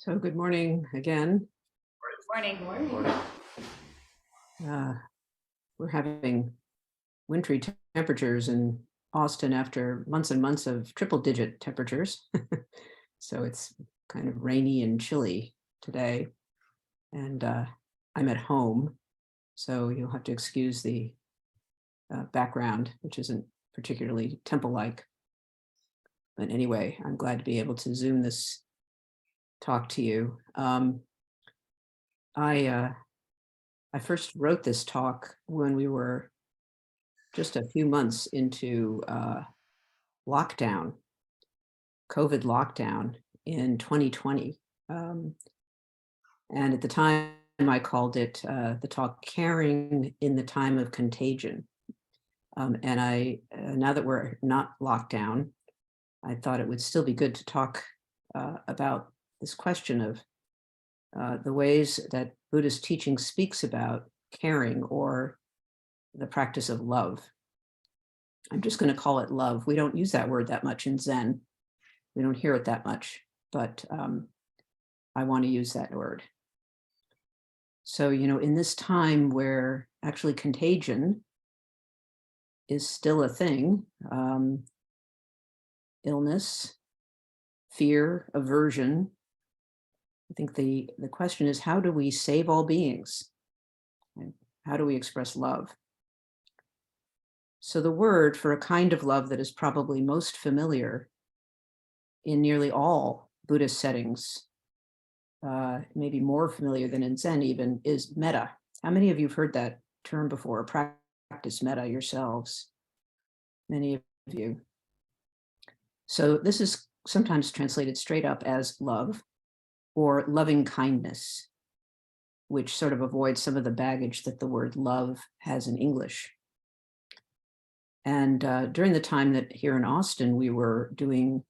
So good morning again. Morning. Morning. We're having wintry temperatures in Austin after months and months of triple-digit temperatures. So it's kind of rainy and chilly today. And I'm at home, so you'll have to excuse the background, which isn't particularly temple-like. But anyway, I'm glad to be able to Zoom this talk to you. I first wrote this talk when we were just a few months into lockdown, COVID lockdown in 2020. And at the time, I called it the talk Caring in the Time of Contagion. And now that we're not locked down, I thought it would still be good to talk about this question of the ways that Buddhist teaching speaks about caring or the practice of love. I'm just going to call it love. We don't use that word that much in Zen. We don't hear it that much, but I want to use that word. So, in this time where actually contagion is still a thing, illness, fear, aversion, I think the question is, how do we save all beings? How do we express love? So the word for a kind of love that is probably most familiar in nearly all Buddhist settings, maybe more familiar than in Zen even, is metta. How many of you have heard that term before? Practice metta yourselves? Many of you. So this is sometimes translated straight up as love or loving kindness, which sort of avoids some of the baggage that the word love has in English. And during the time that here in Austin, we were doing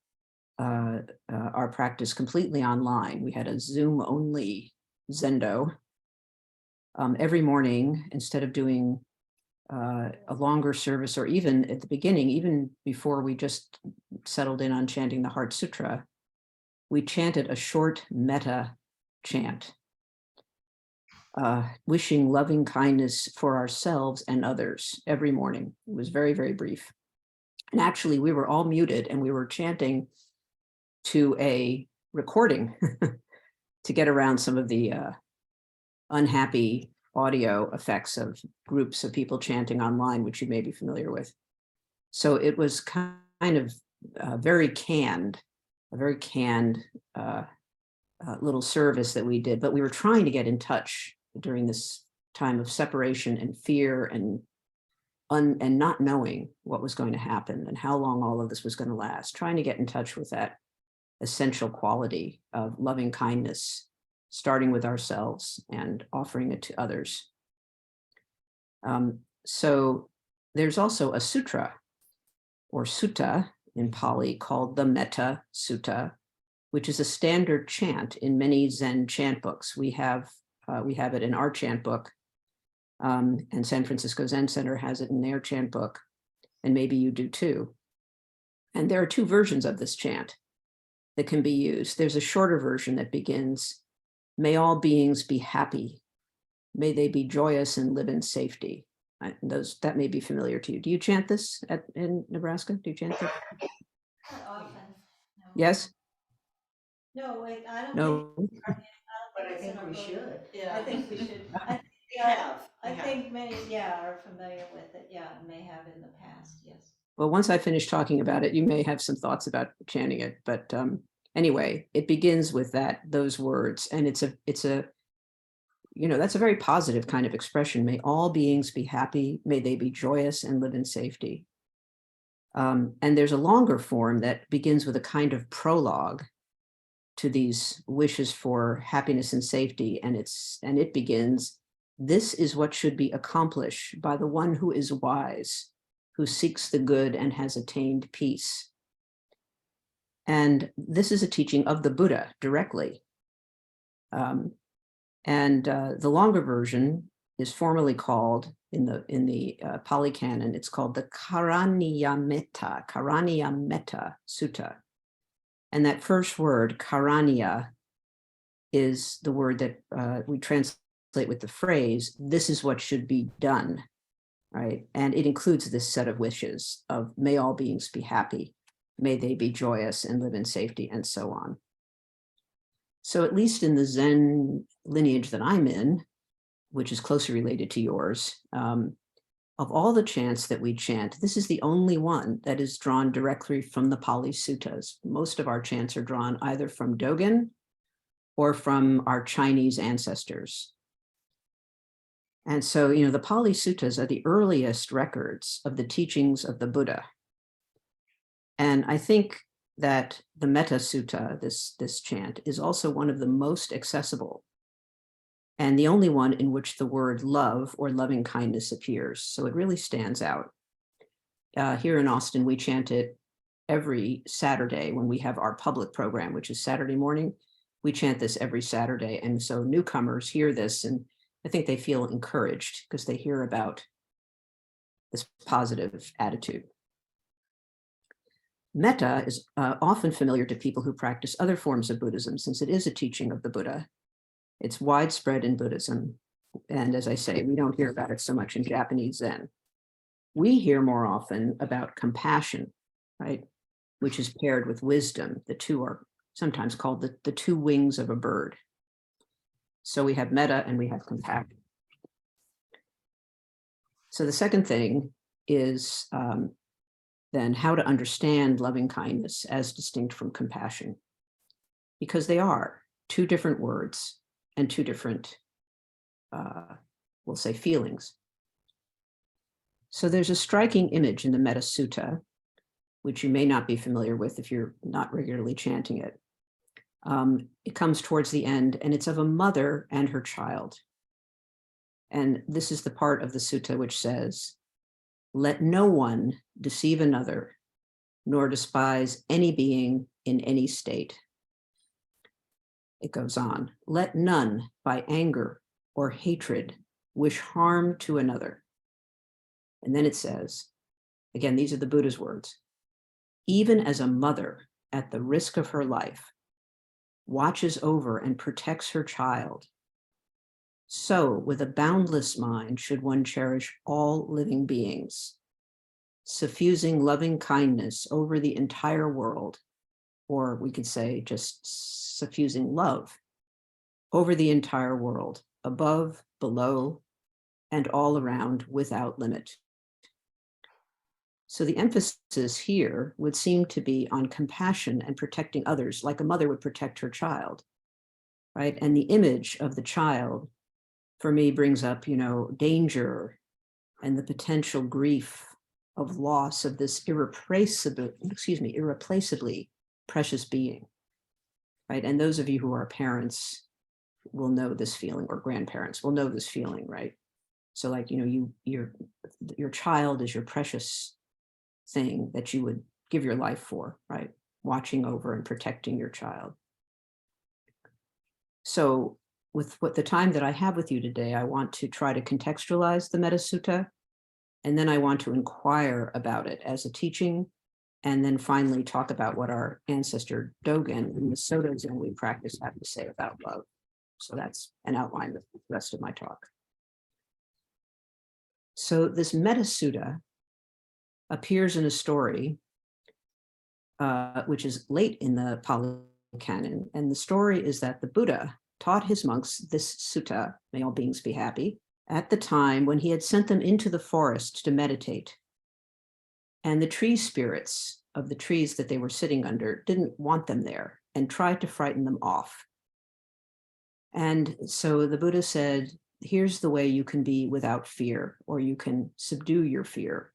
our practice completely online. We had a Zoom-only Zendo. Every morning, instead of doing a longer service, or even at the beginning, even before we just settled in on chanting the Heart Sutra, we chanted a short metta chant, wishing loving kindness for ourselves and others every morning. It was very, very brief. And actually, we were all muted and we were chanting to a recording to get around some of the unhappy audio effects of groups of people chanting online, which you may be familiar with. So it was kind of a very canned little service that we did, but we were trying to get in touch during this time of separation and fear and not knowing what was going to happen and how long all of this was going to last, trying to get in touch with that essential quality of loving kindness, starting with ourselves and offering it to others. So there's also a sutra or sutta in Pali called the Metta Sutta, which is a standard chant in many Zen chant books. We have it in our chant book, and San Francisco Zen Center has it in their chant book, and maybe you do too. And there are two versions of this chant that can be used. There's a shorter version that begins, "May all beings be happy. May they be joyous and live in safety." That may be familiar to you. Do you chant this in Nebraska? Do you chant it? Not often. No. Yes? No, wait, I don't think, No? But I it's in think our we book. should. I think we should. I think, We have. I We have. think many, are familiar with it. Yeah, may have in the past, yes. Well, once I finish talking about it, you may have some thoughts about chanting it. But anyway, it begins with those words, and it's a that's a very positive kind of expression. May all beings be happy. May they be joyous and live in safety. And there's a longer form that begins with a kind of prologue to these wishes for happiness and safety, and it begins, "This is what should be accomplished by the one who is wise, who seeks the good and has attained peace." And this is a teaching of the Buddha directly. The longer version is formally called in the Pali Canon. It's called the Karaniyametta Sutta. And that first word, Karaniya, is the word that we translate with the phrase, this is what should be done, right? And it includes this set of wishes of may all beings be happy, may they be joyous and live in safety, and so on. So at least in the Zen lineage that I'm in, which is closely related to yours, of all the chants that we chant, this is the only one that is drawn directly from the Pali Suttas. Most of our chants are drawn either from Dogen or from our Chinese ancestors. And so, the Pali Suttas are the earliest records of the teachings of the Buddha. And I think that the Metta Sutta, this chant, is also one of the most accessible and the only one in which the word love or loving kindness appears. So it really stands out. Here in Austin, we chant it every Saturday when we have our public program, which is Saturday morning. We chant this every Saturday. And so newcomers hear this, and I think they feel encouraged because they hear about this positive attitude. Metta is often familiar to people who practice other forms of Buddhism, since it is a teaching of the Buddha. It's widespread in Buddhism. And as I say, we don't hear about it so much in Japanese Zen. We hear more often about compassion, right? Which is paired with wisdom. The two are sometimes called the two wings of a bird. So we have metta and we have compassion. So the second thing is then how to understand loving kindness as distinct from compassion, because they are two different words and two different, we'll say, feelings. So there's a striking image in the Metta Sutta, which you may not be familiar with if you're not regularly chanting it. It comes towards the end, and it's of a mother and her child. And this is the part of the sutta which says, let no one deceive another, nor despise any being in any state. It goes on, let none by anger or hatred wish harm to another. And then it says, again, these are the Buddha's words, even as a mother at the risk of her life watches over and protects her child, so with a boundless mind should one cherish all living beings, suffusing loving kindness over the entire world, or we could say just suffusing love over the entire world, above, below, and all around without limit. So the emphasis here would seem to be on compassion and protecting others, like a mother would protect her child, right? And the image of the child, for me, brings up, danger and the potential grief of loss of this irreplaceably precious being, right? And those of you who are parents will know this feeling, or grandparents will know this feeling, right? So like, your child is your precious thing that you would give your life for, right? Watching over and protecting your child. So with the time that I have with you today, I want to try to contextualize the Metta Sutta, and then I want to inquire about it as a teaching, and then finally talk about what our ancestor Dogen and the Soto Zen we practice have to say about love. So that's an outline of the rest of my talk. So this Metta Sutta appears in a story which is late in the Pali Canon, and the story is that the Buddha taught his monks this sutta, may all beings be happy, at the time when he had sent them into the forest to meditate. And the tree spirits of the trees that they were sitting under didn't want them there and tried to frighten them off. And so the Buddha said, here's the way you can be without fear, or you can subdue your fear.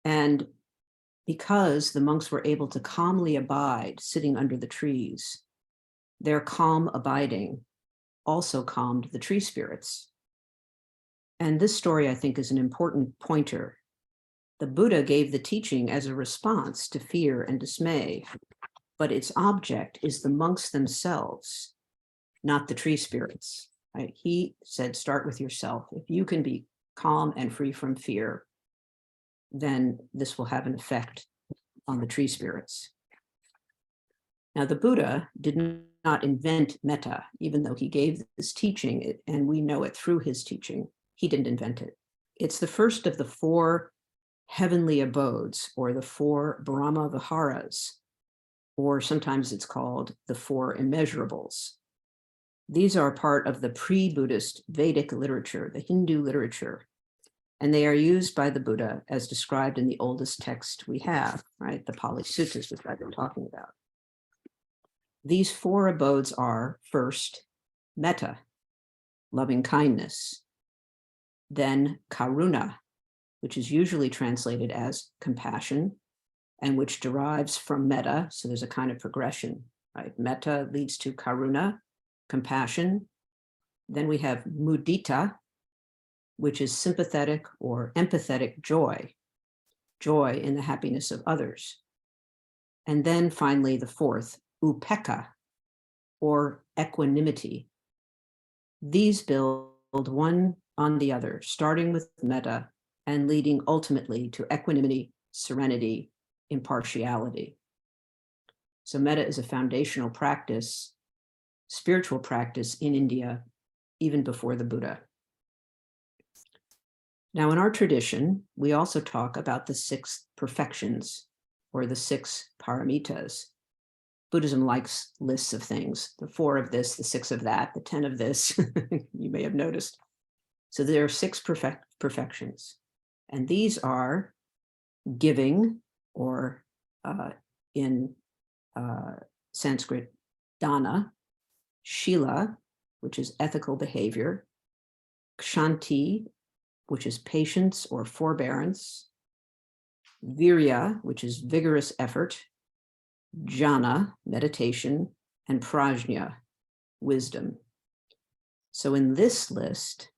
And because the monks were able to calmly abide sitting under the trees, their calm abiding also calmed the tree spirits. And this story, I think, is an important pointer. The Buddha gave the teaching as a response to fear and dismay, but its object is the monks themselves, not the tree spirits. Right? He said, start with yourself. If you can be calm and free from fear, then this will have an effect on the tree spirits. Now, the Buddha did not invent metta, even though he gave this teaching, and we know it through his teaching. He didn't invent it. It's the first of the 4 heavenly abodes, or the 4 Brahma Viharas, or sometimes it's called the 4 immeasurables. These are part of the pre-Buddhist Vedic literature, the Hindu literature, and they are used by the Buddha as described in the oldest text we have, right? The Pali Suttas, which I've been talking about. These 4 abodes are, first, metta, loving kindness, then karuna, which is usually translated as compassion, and which derives from metta, so there's a kind of progression, right? Metta leads to karuna, compassion. Then we have mudita, which is sympathetic or empathetic joy, joy in the happiness of others. And then finally, the 4th, upekkha, or equanimity. These build one on the other, starting with metta and leading ultimately to equanimity, serenity, impartiality. So metta is a foundational practice, spiritual practice in India, even before the Buddha. Now, in our tradition, we also talk about the 6 perfections, or the 6 paramitas. Buddhism likes lists of things, the 4 of this, the 6 of that, the 10 of this, you may have noticed. So there are 6 perfections. And these are giving, or in Sanskrit, dana, shila, which is ethical behavior, kshanti, which is patience or forbearance, virya, which is vigorous effort, jhana, meditation, and prajna, wisdom. So in this list,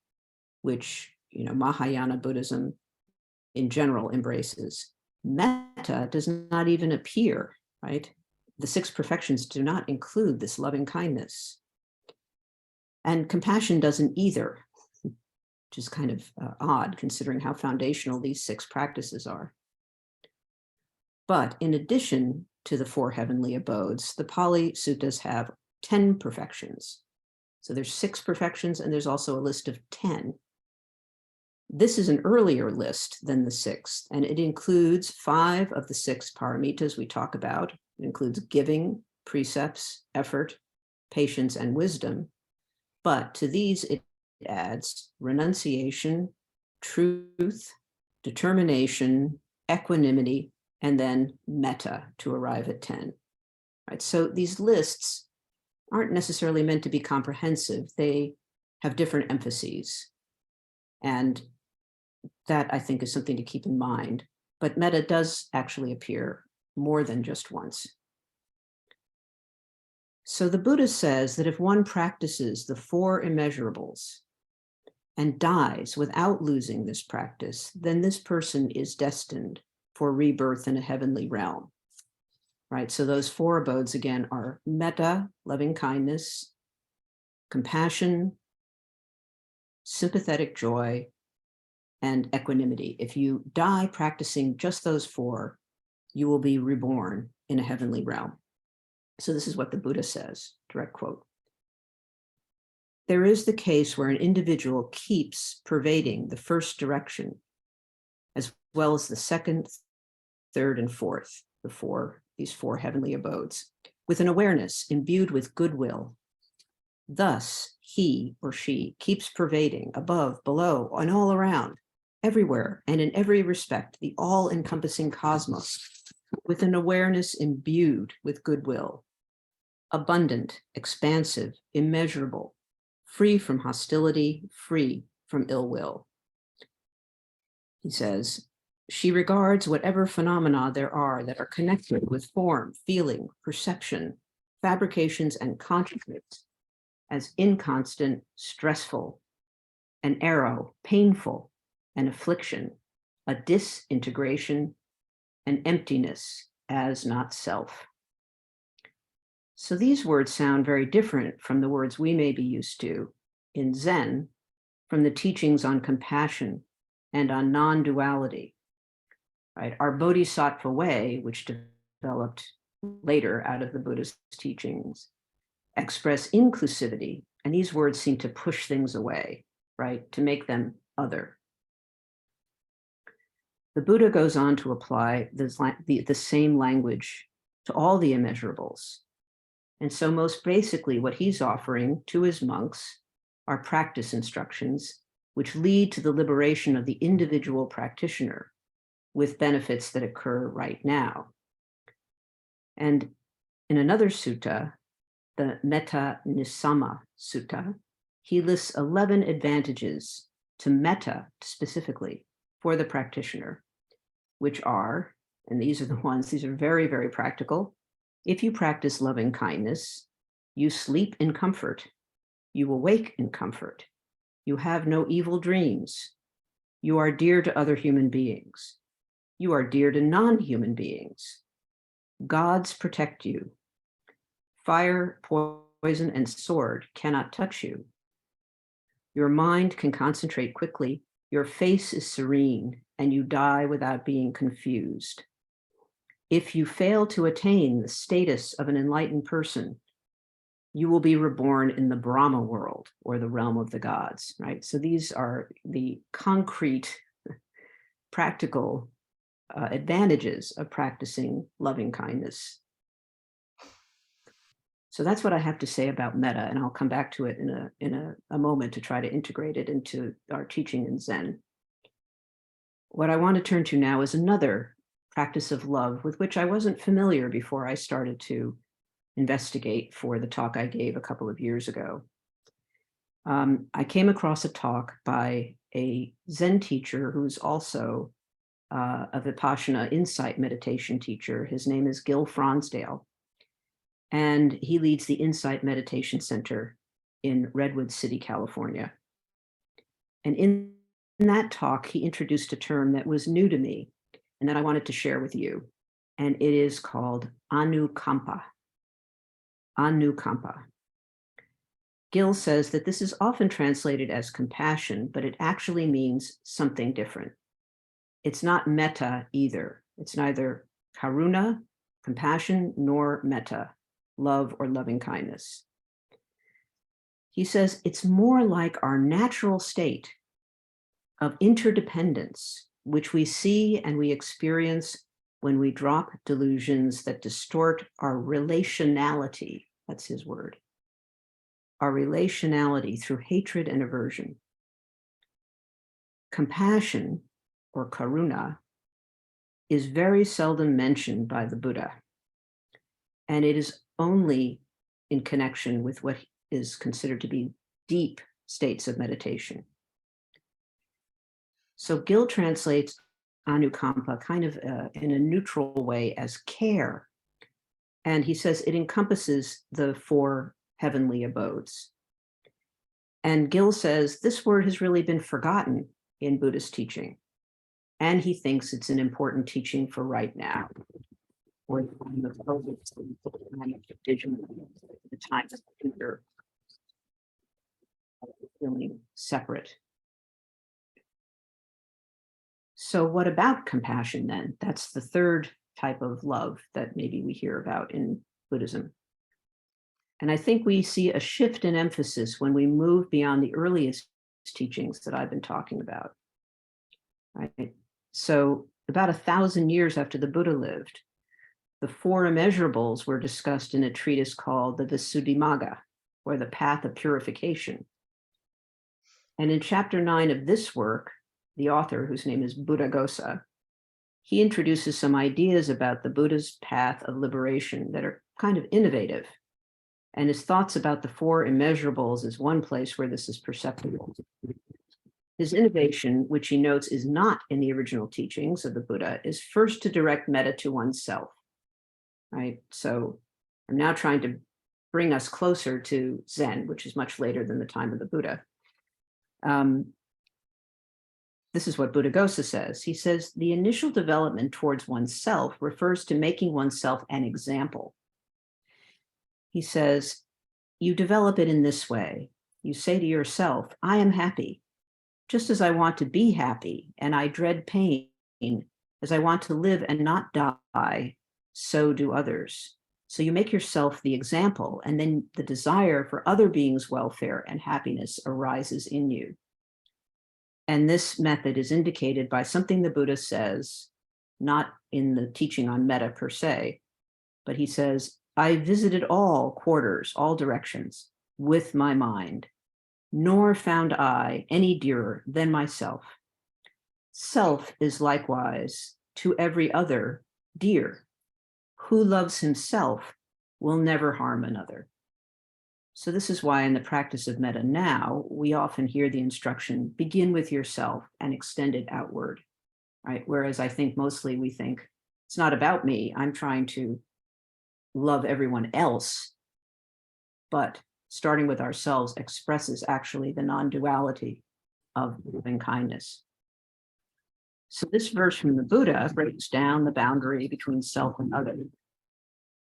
which Mahayana Buddhism in general embraces, metta does not even appear, right? The 6 perfections do not include this loving kindness. And compassion doesn't either, which is kind of odd considering how foundational these 6 practices are. But in addition to the 4 heavenly abodes, the Pali Suttas have 10 perfections. So there's 6 perfections, and there's also a list of 10. This is an earlier list than the 6th, and it includes 5 of the 6 paramitas we talk about. It includes giving, precepts, effort, patience, and wisdom. But to these, it adds renunciation, truth, determination, equanimity, and then metta to arrive at 10. Right? So these lists aren't necessarily meant to be comprehensive. They have different emphases. And that, I think, is something to keep in mind. But metta does actually appear more than just once. So the Buddha says that if one practices the 4 immeasurables and dies without losing this practice, then this person is destined for rebirth in a heavenly realm, right? So those 4 abodes, again, are metta, loving kindness, compassion, sympathetic joy, and equanimity. If you die practicing just those 4, you will be reborn in a heavenly realm. So this is what the Buddha says, direct quote. There is the case where an individual keeps pervading the first direction, as well as the second, third, and fourth, these four heavenly abodes, with an awareness imbued with goodwill. Thus, he or she keeps pervading above, below, and all around, everywhere, and in every respect, the all-encompassing cosmos, with an awareness imbued with goodwill, abundant, expansive, immeasurable, free from hostility, free from ill will. He says, she regards whatever phenomena there are that are connected with form, feeling, perception, fabrications, and consciousness as inconstant, stressful, an arrow, painful, an affliction, a disintegration, an emptiness as not self. So these words sound very different from the words we may be used to in Zen, from the teachings on compassion and on non-duality. Right? Our Bodhisattva way, which developed later out of the Buddhist teachings, express inclusivity. And these words seem to push things away, right? To make them other. The Buddha goes on to apply the same language to all the immeasurables. And so most basically what he's offering to his monks are practice instructions, which lead to the liberation of the individual practitioner with benefits that occur right now. And in another sutta, the Metta Nisama Sutta, he lists 11 advantages to metta specifically for the practitioner, which are, and these are the ones, these are very, very practical. If you practice loving kindness, you sleep in comfort, you awake in comfort, you have no evil dreams, you are dear to other human beings, you are dear to non-human beings, gods protect you, fire, poison, and sword cannot touch you, your mind can concentrate quickly, your face is serene, and you die without being confused. If you fail to attain the status of an enlightened person, you will be reborn in the Brahma world, or the realm of the gods, right? So these are the concrete, practical advantages of practicing loving kindness. So that's what I have to say about metta, and I'll come back to it in a moment to try to integrate it into our teaching in Zen. What I want to turn to now is another practice of love with which I wasn't familiar before I started to investigate for the talk I gave a couple of years ago. I came across a talk by a Zen teacher who's also a Vipassana insight meditation teacher. His name is Gil Fronsdale, and he leads the Insight Meditation Center in Redwood City, California. And in that talk, he introduced a term that was new to me and that I wanted to share with you, and it is called anukampa. Anukampa. Gil says that this is often translated as compassion, but it actually means something different. It's not metta either. It's neither karuna, compassion, nor metta, love or loving kindness. He says it's more like our natural state of interdependence, which we see and we experience when we drop delusions that distort our relationality. That's his word. Our relationality through hatred and aversion. Compassion, or karuna, is very seldom mentioned by the Buddha, and it is only in connection with what is considered to be deep states of meditation. So Gil translates anukampa kind of in a neutral way as care, and he says it encompasses the 4 heavenly abodes. And Gil says this word has really been forgotten in Buddhist teaching, and he thinks it's an important teaching for right now, or the time of COVID, the time of Peter feeling separate. So what about compassion then? That's the third type of love that maybe we hear about in Buddhism. And I think we see a shift in emphasis when we move beyond the earliest teachings that I've been talking about. Right? So about 1,000 years after the Buddha lived, the 4 immeasurables were discussed in a treatise called the Visuddhimagga, or the Path of Purification. And in chapter 9 of this work, the author, whose name is Buddhaghosa, he introduces some ideas about the Buddha's path of liberation that are kind of innovative. And his thoughts about the 4 immeasurables is one place where this is perceptible. His innovation, which he notes is not in the original teachings of the Buddha, is first to direct metta to oneself, right? So I'm now trying to bring us closer to Zen, which is much later than the time of the Buddha. This is what Buddhaghosa says. He says, the initial development towards oneself refers to making oneself an example. He says, you develop it in this way. You say to yourself, I am happy, just as I want to be happy, and I dread pain, as I want to live and not die, so do others. So you make yourself the example, and then the desire for other beings' welfare and happiness arises in you. And this method is indicated by something the Buddha says, not in the teaching on metta per se, but he says, I visited all quarters, all directions with my mind, nor found I any dearer than myself. Self is likewise to every other dear. Who loves himself will never harm another. So this is why in the practice of metta now, we often hear the instruction, begin with yourself and extend it outward, right? Whereas I think mostly we think, it's not about me, I'm trying to love everyone else, but starting with ourselves expresses actually the non-duality of loving kindness. So this verse from the Buddha breaks down the boundary between self and other,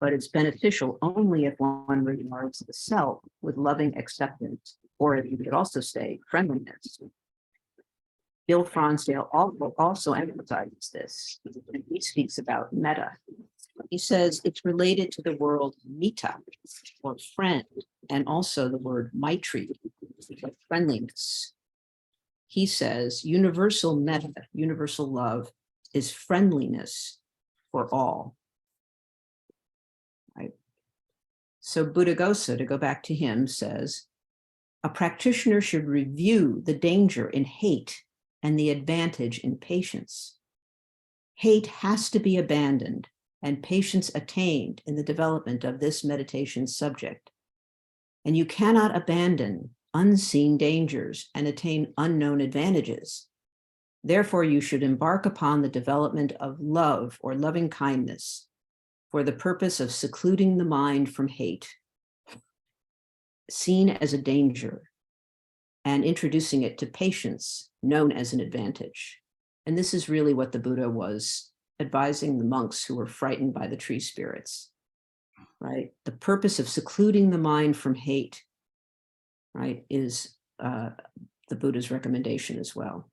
but it's beneficial only if one regards the self with loving acceptance, or if you could also say friendliness. Bill Fronsdale also emphasizes this. He speaks about metta. He says it's related to the word mita, or friend, and also the word maitri, like friendliness. He says universal metta, universal love, is friendliness for all. Right? So Buddhaghosa, to go back to him, says, a practitioner should review the danger in hate and the advantage in patience. Hate has to be abandoned and patience attained in the development of this meditation subject. And you cannot abandon unseen dangers and attain unknown advantages. Therefore, you should embark upon the development of love or loving kindness for the purpose of secluding the mind from hate, seen as a danger, and introducing it to patience, known as an advantage. And this is really what the Buddha was advising the monks who were frightened by the tree spirits, right? The purpose of secluding the mind from hate, right, is the Buddha's recommendation as well.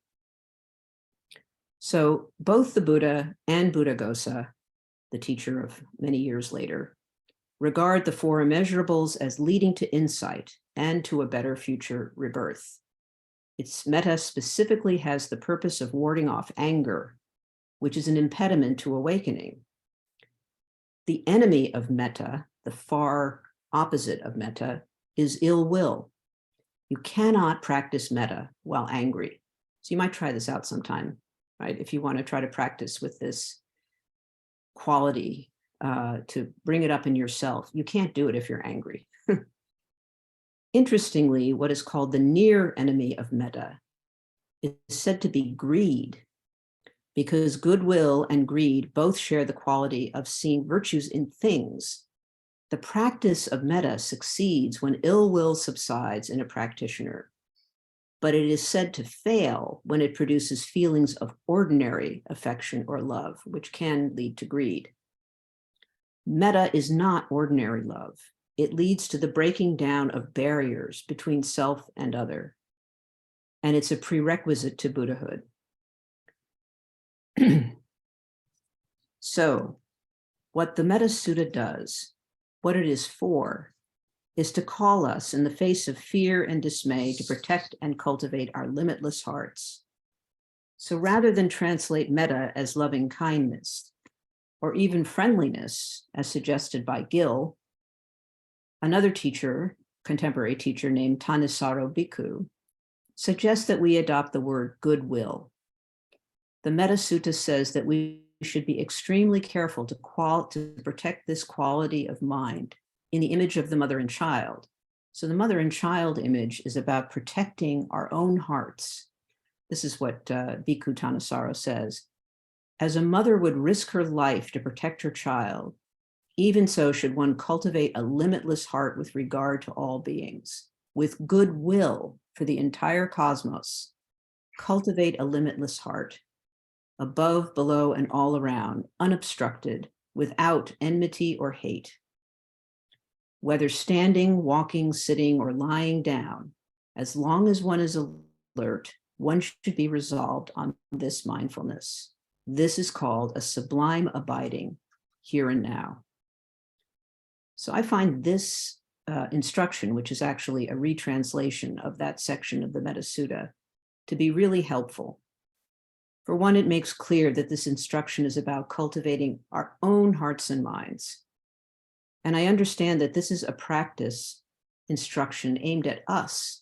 So both the Buddha and Buddhaghosa, the teacher of many years later, regard the four immeasurables as leading to insight and to a better future rebirth. Its metta specifically has the purpose of warding off anger, which is an impediment to awakening. The enemy of metta, the far opposite of metta, is ill will. You cannot practice metta while angry. So you might try this out sometime, right? If you want to try to practice with this quality to bring it up in yourself, you can't do it if you're angry. Interestingly, what is called the near enemy of metta is said to be greed, because goodwill and greed both share the quality of seeing virtues in things. The practice of metta succeeds when ill will subsides in a practitioner, but it is said to fail when it produces feelings of ordinary affection or love, which can lead to greed. Metta is not ordinary love. It leads to the breaking down of barriers between self and other, and it's a prerequisite to Buddhahood. So, what the Metta Sutta does, what it is for, is to call us in the face of fear and dismay to protect and cultivate our limitless hearts. So rather than translate metta as loving kindness, or even friendliness, as suggested by Gill, another teacher, contemporary teacher named Thanissaro Bhikkhu, suggests that we adopt the word goodwill. The Metta Sutta says that we should be extremely careful to protect this quality of mind in the image of the mother and child. So the mother and child image is about protecting our own hearts. This is what Bhikkhu Thanissaro says. As a mother would risk her life to protect her child, even so should one cultivate a limitless heart with regard to all beings, with goodwill for the entire cosmos. Cultivate a limitless heart, above, below, and all around, unobstructed, without enmity or hate. Whether standing, walking, sitting, or lying down, as long as one is alert, one should be resolved on this mindfulness. This is called a sublime abiding here and now. So I find this instruction, which is actually a retranslation of that section of the Metta Sutta, to be really helpful. For one, it makes clear that this instruction is about cultivating our own hearts and minds. And I understand that this is a practice instruction aimed at us.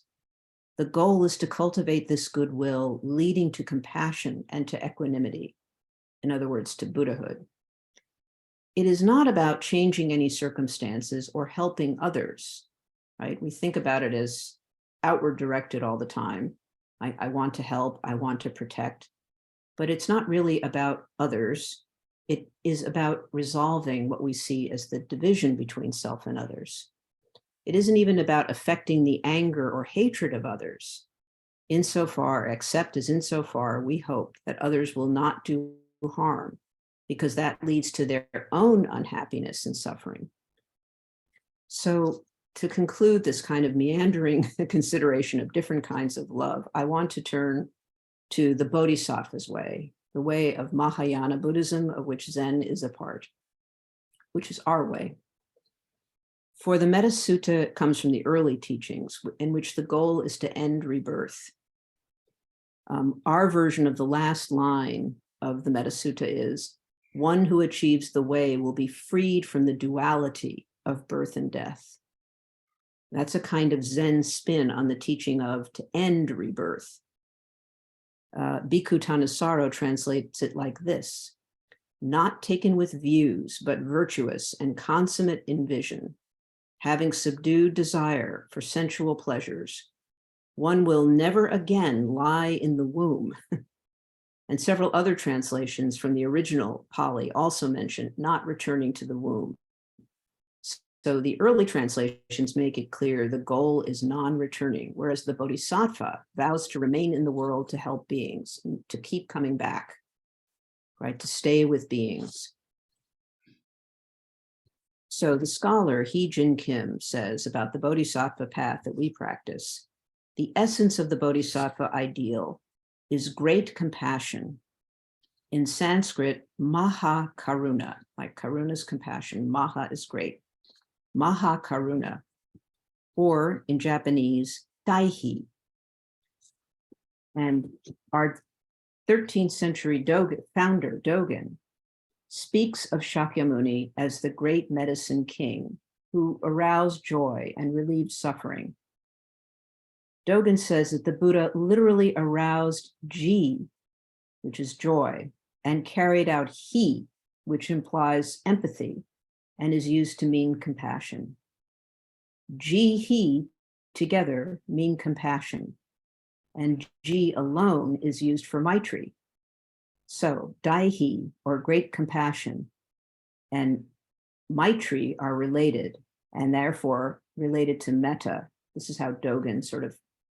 The goal is to cultivate this goodwill, leading to compassion and to equanimity. In other words, to Buddhahood. It is not about changing any circumstances or helping others, right? We think about it as outward directed all the time. I want to help, I want to protect, but it's not really about others. It is about resolving what we see as the division between self and others. It isn't even about affecting the anger or hatred of others, except as insofar we hope that others will not do harm, because that leads to their own unhappiness and suffering. So to conclude this kind of meandering consideration of different kinds of love, I want to turn to the Bodhisattva's way, the way of Mahayana Buddhism, of which Zen is a part, which is our way. For the Metta Sutta comes from the early teachings, in which the goal is to end rebirth. Our version of the last line of the Metta Sutta is, one who achieves the way will be freed from the duality of birth and death. That's a kind of Zen spin on the teaching of to end rebirth. Bhikkhu Thanissaro translates it like this: not taken with views, but virtuous and consummate in vision, having subdued desire for sensual pleasures, one will never again lie in the womb. And several other translations from the original Pali also mention not returning to the womb. So the early translations make it clear the goal is non-returning, whereas the Bodhisattva vows to remain in the world to help beings, to keep coming back, right, to stay with beings. So the scholar He Jin Kim says about the Bodhisattva path that we practice, the essence of the Bodhisattva ideal is great compassion. In Sanskrit, Maha Karuna, like Karuna is compassion, Maha is great. Maha Karuna, or in Japanese, Daihi. And our 13th century founder, Dogen, speaks of Shakyamuni as the great medicine king who aroused joy and relieved suffering. Dogen says that the Buddha literally aroused ji, which is joy, and carried out he, which implies empathy and is used to mean compassion. Ji, he together mean compassion, and ji alone is used for maitri. So daihi, or great compassion, and maitri are related, and therefore related to metta. This is how Dogen sort of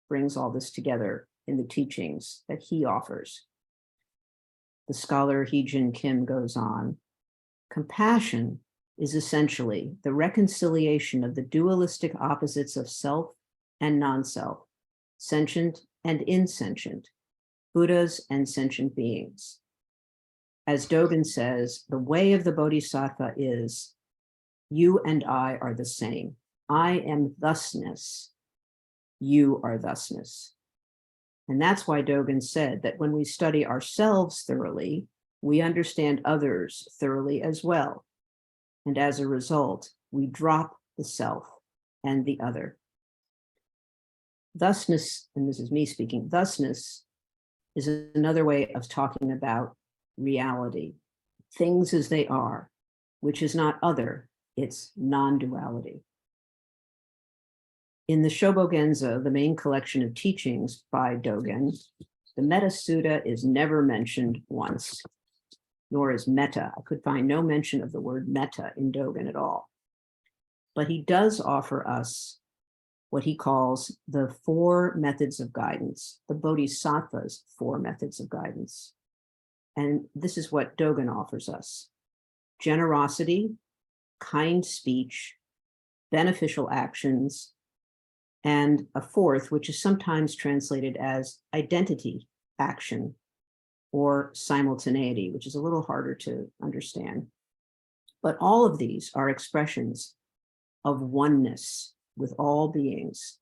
brings all this together in the teachings that he offers. The scholar He Jin Kim goes on, compassion is essentially the reconciliation of the dualistic opposites of self and non-self, sentient and insentient, Buddhas and sentient beings. As Dogen says, the way of the Bodhisattva is, you and I are the same. I am thusness. You are thusness. And that's why Dogen said that when we study ourselves thoroughly, we understand others thoroughly as well. And as a result, we drop the self and the other. Thusness, and this is me speaking, thusness is another way of talking about reality, things as they are, which is not other, it's non-duality. In the Shobogenzo, the main collection of teachings by Dogen, the Metta Sutta is never mentioned once, nor is metta. I could find no mention of the word metta in Dogen at all. But he does offer us what he calls the 4 methods of guidance, the Bodhisattva's 4 methods of guidance. And this is what Dogen offers us: generosity, kind speech, beneficial actions, and a 4th, which is sometimes translated as identity action or simultaneity, which is a little harder to understand. But all of these are expressions of oneness with all beings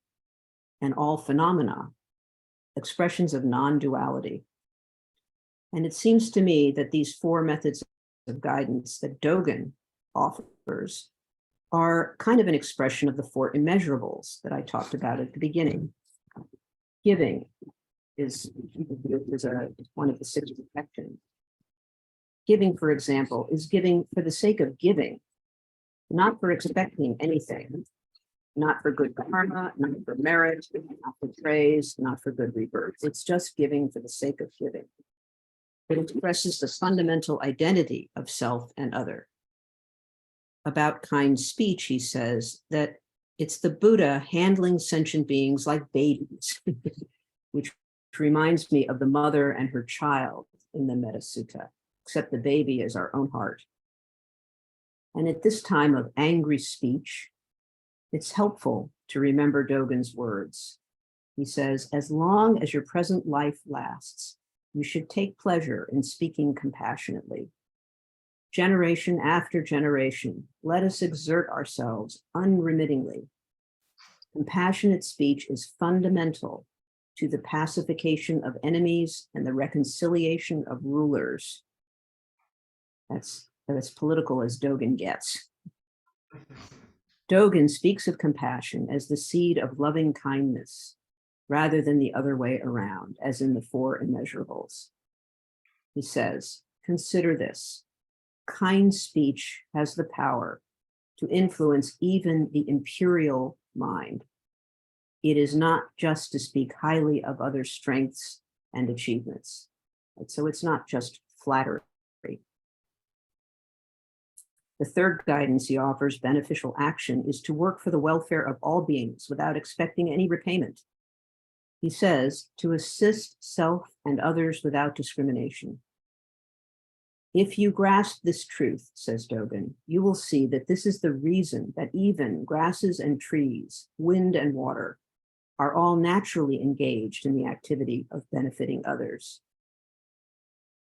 and all phenomena, expressions of non-duality. And it seems to me that these four methods of guidance that Dogen offers are kind of an expression of the four immeasurables that I talked about at the beginning. Giving is one of the six perfections. Giving, for example, is giving for the sake of giving, not for expecting anything, not for good karma, not for merit, not for praise, not for good rebirth. It's just giving for the sake of giving. It expresses the fundamental identity of self and other. About kind speech, he says that it's the Buddha handling sentient beings like babies, which reminds me of the mother and her child in the Metta Sutta, except the baby is our own heart. And at this time of angry speech, it's helpful to remember Dogen's words. He says, as long as your present life lasts, you should take pleasure in speaking compassionately. Generation after generation, let us exert ourselves unremittingly. Compassionate speech is fundamental to the pacification of enemies and the reconciliation of rulers. That's as political as Dogen gets. Dogen speaks of compassion as the seed of loving kindness, rather than the other way around, as in the four immeasurables. He says, consider this. Kind speech has the power to influence even the imperial mind. It is not just to speak highly of others' strengths and achievements. Right? So it's not just flattery. The third guidance he offers, beneficial action, is to work for the welfare of all beings without expecting any repayment. He says, to assist self and others without discrimination. If you grasp this truth, says Dogen, you will see that this is the reason that even grasses and trees, wind and water, are all naturally engaged in the activity of benefiting others.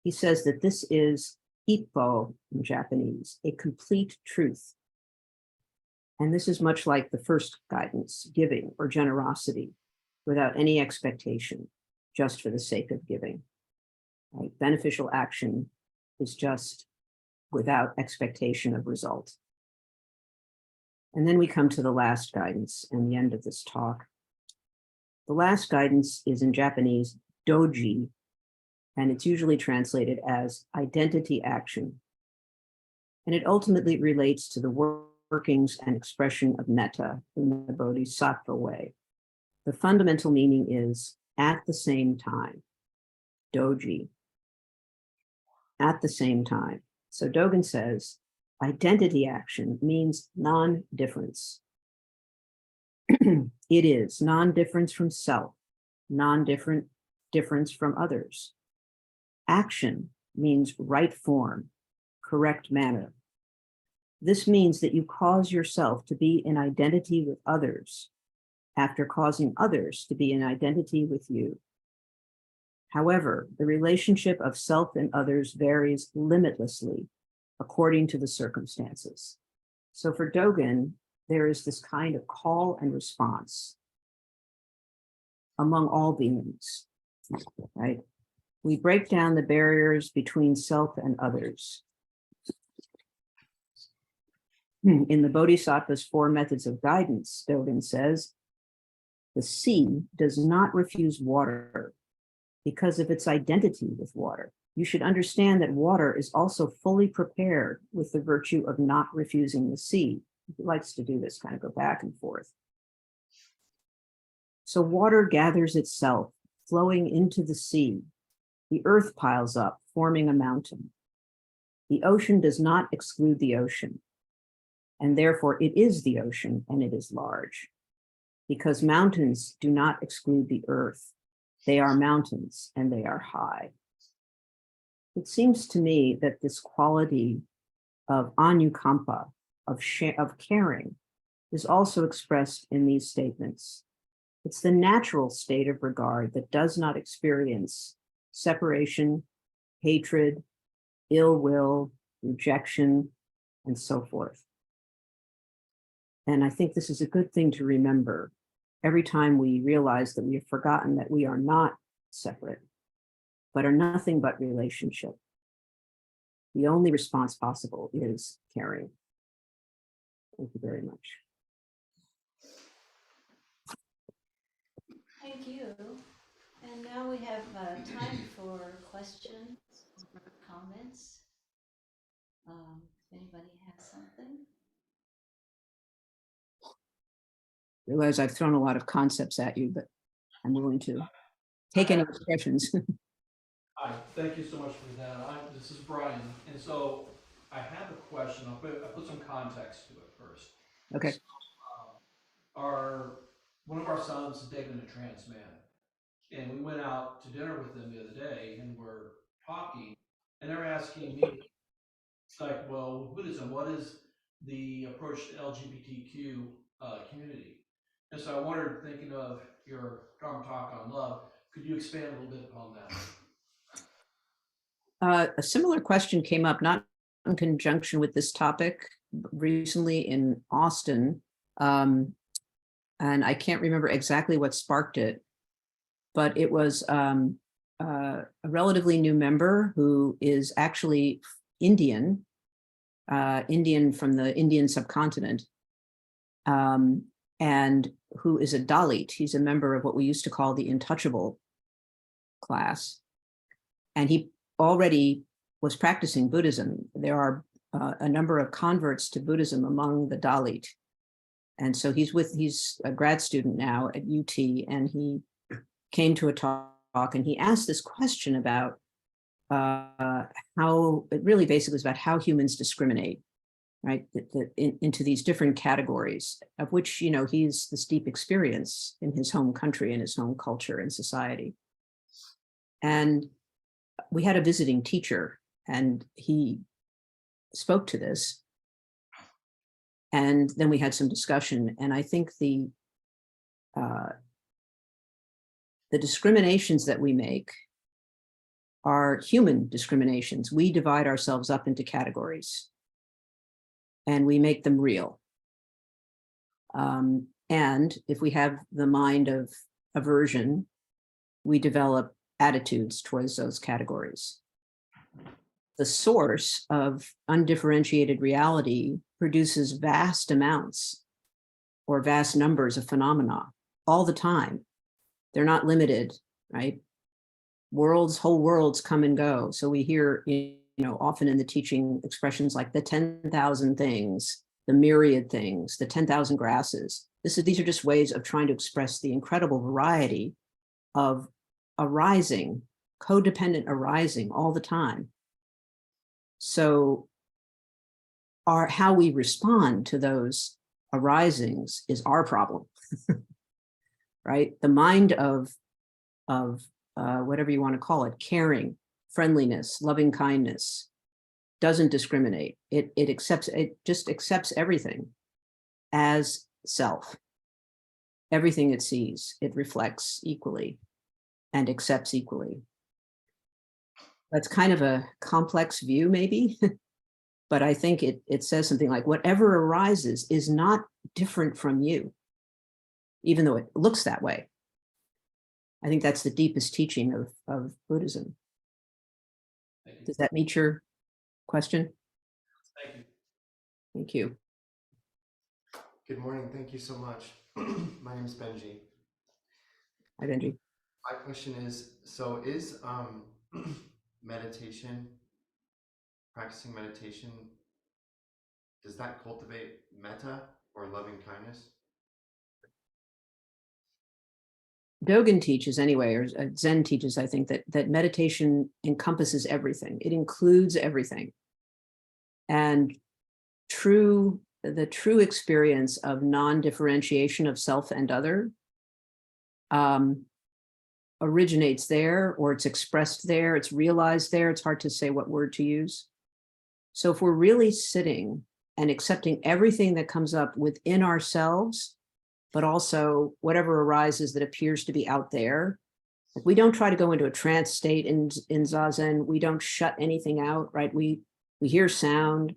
He says that this is ippo in Japanese, a complete truth. And this is much like the first guidance, giving or generosity, without any expectation, just for the sake of giving. Right? Beneficial action is just without expectation of result. And then we come to the last guidance and the end of this talk. The last guidance is in Japanese, doji, and it's usually translated as identity action. And it ultimately relates to the workings and expression of metta in the bodhisattva way. The fundamental meaning is at the same time, doji, at the same time. So Dogen says, identity action means non-difference. It is non-difference from self, difference from others. Action means right form, correct manner. This means that you cause yourself to be in identity with others after causing others to be in identity with you. However, the relationship of self and others varies limitlessly according to the circumstances. So for Dogen, there is this kind of call and response among all beings, right? We break down the barriers between self and others. In the Bodhisattva's four methods of guidance, Dogen says, the sea does not refuse water because of its identity with water. You should understand that water is also fully prepared with the virtue of not refusing the sea. He likes to do this, kind of go back and forth. So water gathers itself, flowing into the sea. The earth piles up, forming a mountain. The ocean does not exclude the ocean, and therefore it is the ocean and it is large. Because mountains do not exclude the earth. They are mountains and they are high. It seems to me that this quality of anukampa, of caring, is also expressed in these statements. It's the natural state of regard that does not experience separation, hatred, ill will, rejection, and so forth. And I think this is a good thing to remember every time we realize that we have forgotten that we are not separate, but are nothing but relationship. The only response possible is caring. Thank you very much. Thank you. And now we have time for questions, comments. If anybody has something. Realize I've thrown a lot of concepts at you, but I'm willing to take any expressions. Hi, thank you so much for that. This is Brian, and so I have a question. I put some context to it first. Okay. One of our sons is dating a trans man, and we went out to dinner with them the other day, and we're talking, and they're asking me, it's like, well, Buddhism, what is the approach to LGBTQ community? And so I wondered, thinking of your Dharma talk on love, could you expand a little bit upon that? A similar question came up, not in conjunction with this topic, recently in Austin. And I can't remember exactly what sparked it, but it was a relatively new member who is actually Indian, Indian from the Indian subcontinent, and who is a Dalit. He's a member of what we used to call the untouchable class. And he already was practicing Buddhism. There are a number of converts to Buddhism among the Dalit. And so he's a grad student now at UT, and he came to a talk and he asked this question about how, it really basically is about how humans discriminate, right? Into these different categories, of which, you know, he's this deep experience in his home country and his home culture and society. And we had a visiting teacher, and he spoke to this. And then we had some discussion, and I think the discriminations that we make are human discriminations. We divide ourselves up into categories, and we make them real. And if we have the mind of aversion, we develop attitudes towards those categories. The source of undifferentiated reality produces vast amounts or vast numbers of phenomena all the time. They're not limited, right? Whole worlds come and go. So we hear, you know, often in the teaching expressions like the 10,000 things, the myriad things, the 10,000 grasses. These are just ways of trying to express the incredible variety of arising, codependent arising all the time. So how we respond to those arisings is our problem, right? The mind of whatever you want to call it, caring, friendliness, loving kindness, doesn't discriminate. It just accepts everything as self. Everything it sees, it reflects equally and accepts equally. That's kind of a complex view, maybe, but I think it says something like whatever arises is not different from you, even though it looks that way. I think that's the deepest teaching of Buddhism. Does that meet your question? Thank you. Thank you. Good morning. Thank you so much. My name is Benji. Hi, Benji. My question is, so is meditation, practicing meditation, does that cultivate metta or loving kindness? Dogen teaches anyway, or Zen teaches, I think, that meditation encompasses everything. It includes everything. And the true experience of non-differentiation of self and other originates there, or it's expressed there, it's realized there. It's hard to say what word to use. So if we're really sitting and accepting everything that comes up within ourselves, but also whatever arises that appears to be out there, we don't try to go into a trance state in Zazen. We don't shut anything out, right? We hear sound,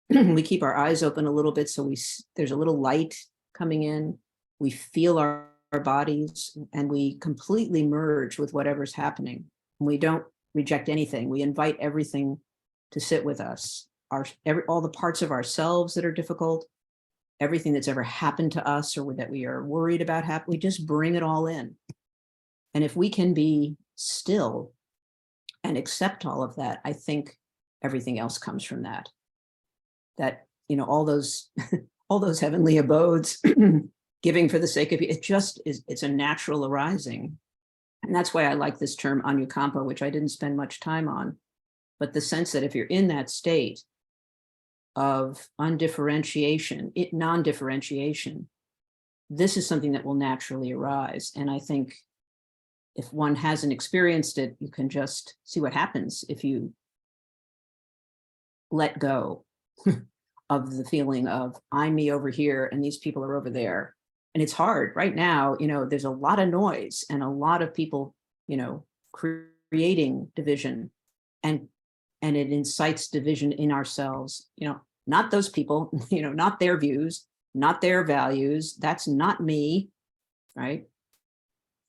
we keep our eyes open a little bit, so there's a little light coming in. We feel our bodies, and we completely merge with whatever's happening. We don't reject anything. We invite everything to sit with us. All the parts of ourselves that are difficult, everything that's ever happened to us or that we are worried about happening, we just bring it all in. And if we can be still and accept all of that, I think everything else comes from that. That, all those all those heavenly abodes, giving for the sake of it, just is, it's a natural arising. And that's why I like this term anukampa, which I didn't spend much time on. But the sense that if you're in that state of undifferentiation, non-differentiation, this is something that will naturally arise. And I think if one hasn't experienced it, you can just see what happens if you let go of the feeling of I'm me over here and these people are over there. And it's hard right now, there's a lot of noise and a lot of people, creating division, and it incites division in ourselves, not those people, not their views, not their values. That's not me, right?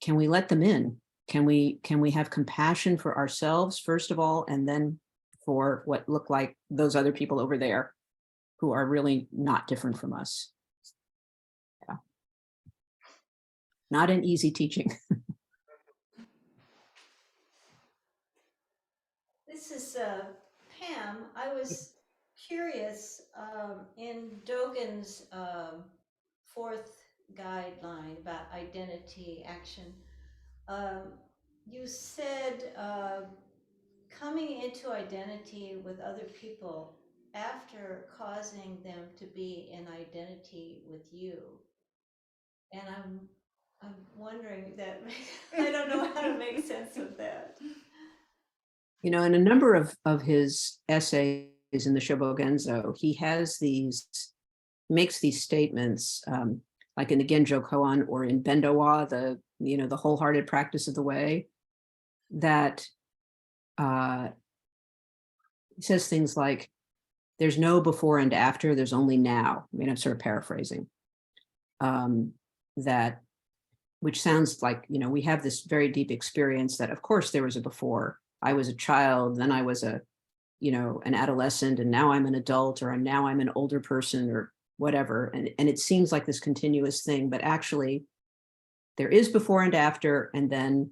Can we let them in? Can we have compassion for ourselves, first of all, and then for what look like those other people over there who are really not different from us? Yeah. Not an easy teaching. This is Pam. I was curious, in Dogen's fourth guideline about identity action, you said coming into identity with other people after causing them to be in identity with you. And I'm wondering that I don't know how to make sense of that. In a number of his essays in the Shobogenzo, he makes these statements, like in the Genjo Koan or in Bendowa, the wholehearted practice of the way, that he says things like, there's no before and after, there's only now. I mean, I'm sort of paraphrasing. That, which sounds like, we have this very deep experience that, of course, there was a before. I was a child, then I was an adolescent, and now I'm an adult, or now I'm an older person, or whatever. And it seems like this continuous thing, but actually there is before and after, and then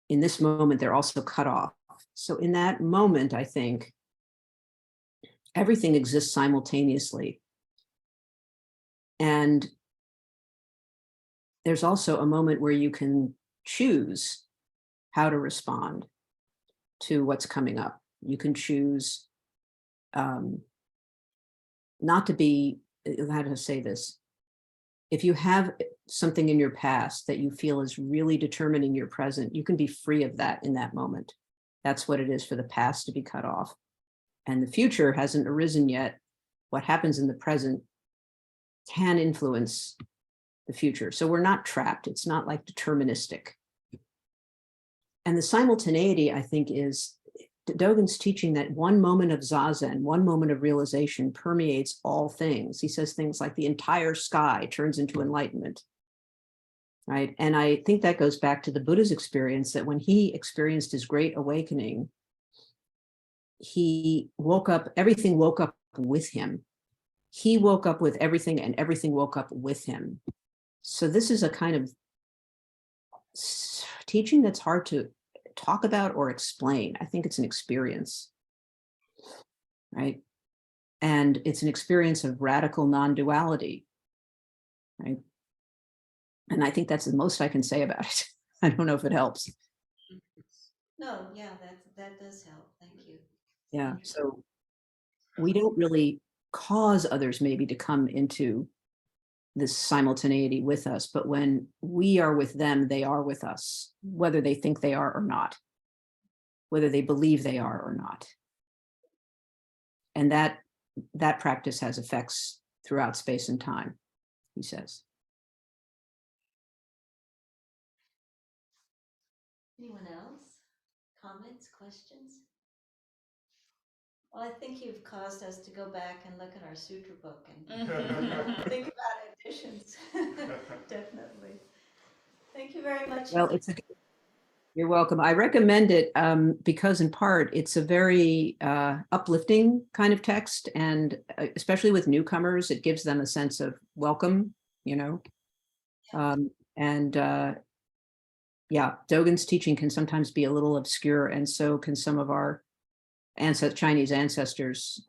in this moment, they're also cut off. So in that moment, I think everything exists simultaneously. And there's also a moment where you can choose how to respond to what's coming up. You can choose not to be, how to say this, if you have something in your past that you feel is really determining your present, you can be free of that in that moment. That's what it is for the past to be cut off. And the future hasn't arisen yet. What happens in the present can influence the future. So we're not trapped. It's not like deterministic. And the simultaneity, I think, is Dogen's teaching that one moment of zazen, one moment of realization permeates all things. He says things like the entire sky turns into enlightenment, right? And I think that goes back to the Buddha's experience, that when he experienced his great awakening, he woke up, everything woke up with him. He woke up with everything and everything woke up with him. So this is a kind of teaching that's hard to talk about or explain. I think it's an experience, right? And it's an experience of radical non-duality, right? And I think that's the most I can say about it. I don't know if it helps. No, yeah, that does help. Thank you. Yeah, so we don't really cause others maybe to come into this simultaneity with us, but when we are with them, they are with us, whether they think they are or not, whether they believe they are or not. And that practice has effects throughout space and time, he says. Anyone else? Comments, questions? Well, I think you've caused us to go back and look at our sutra book and think about additions. Definitely. Thank you very much. Well, you're welcome. I recommend it because in part it's a very uplifting kind of text, and especially with newcomers, it gives them a sense of welcome, you know. And yeah, Dogen's teaching can sometimes be a little obscure, and so can some of our Chinese ancestors,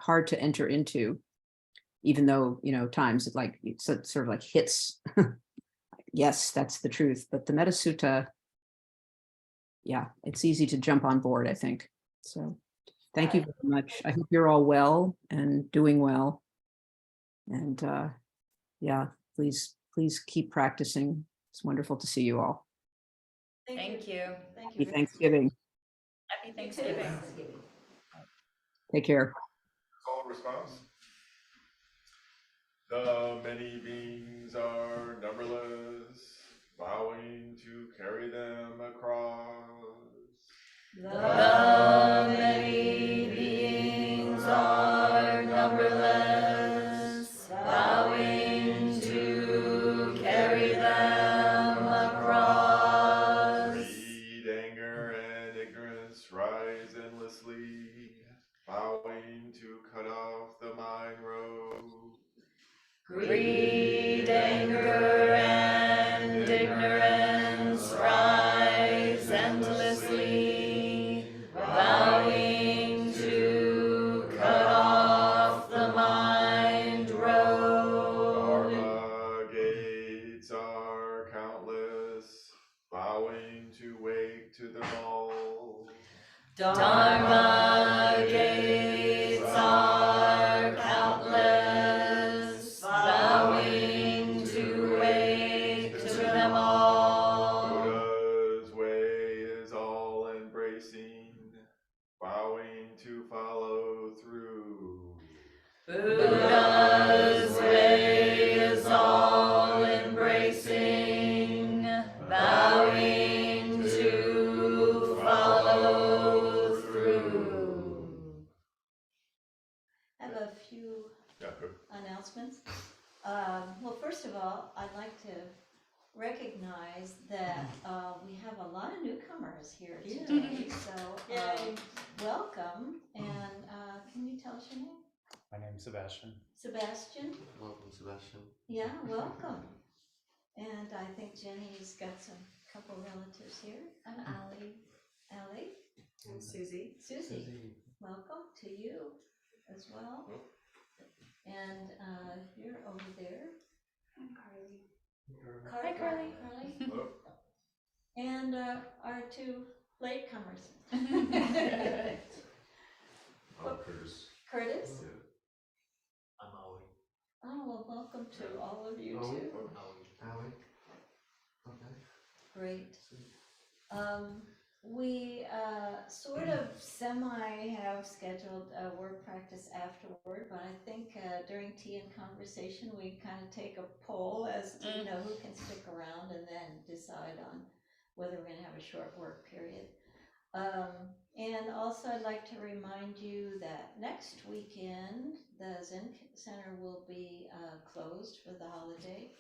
hard to enter into, even though, you know, times it like it's sort of like hits. Yes, that's the truth. But the Metta Sutta, yeah, it's easy to jump on board, I think. So thank you very much. I hope you're all well and doing well. And yeah, please keep practicing. It's wonderful to see you all. Thank you. Thank Happy you. Thanksgiving. Happy You too. Thanksgiving. Take care. Call response. The many beings are numberless, vowing to carry them across. The many beings are numberless, vowing to carry them across. Greed, anger, and ignorance rise endlessly, vowing to cut off the mind road. Greed, anger, and ignorance rise endlessly, vowing to cut off the mind road. Dharma gates are countless, vowing to wake to them all. Dharma gates are countless, vowing to wake to them all. Buddha's way is all embracing, vowing to follow through. Buddha's way is all embracing, vowing to follow through. I have a few Yeah, good. announcements. Well, first of all, I'd like to recognize that we have a lot of newcomers here today. So welcome. And can you tell us your name? My name's Sebastian. Sebastian? Welcome, Sebastian. Yeah, welcome. And I think Jenny's got some couple relatives here. I'm Allie. Allie? I'm Susie. Susie. Welcome to you as well. And you're over there. I'm Carly. Hi, Carly. Hello. And our two latecomers. Curtis. Curtis? I'm Ollie. Oh, well, welcome to all of you Ollie? too. Allie? Okay. Great. We sort of semi have scheduled a word practice afterward, but I think during tea and conversation we kind of take a poll as to who can stick around and then decide on whether we're going to have a short work period. And also I'd like to remind you that next weekend the Zen Center will be closed for the holiday.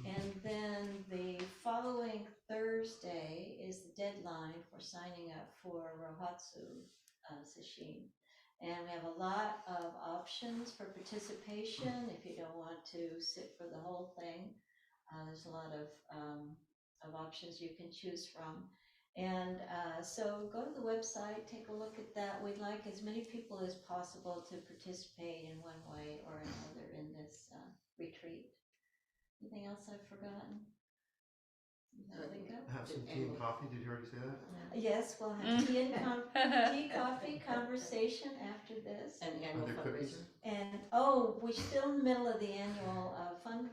And then the following Thursday is the deadline for signing up for Rohatsu Sesshin. And we have a lot of options for participation if you don't want to sit for the whole thing. There's a lot of options you can choose from. And so go to the website, take a look at that. We'd like as many people as possible to participate in one way or another in this retreat. Anything else I've forgotten? Have some tea and coffee. Did you already say that? Yes, we'll have tea, tea, coffee, conversation after this. And Are annual there cookies? fundraiser. And we're still in the middle of the annual fundraiser.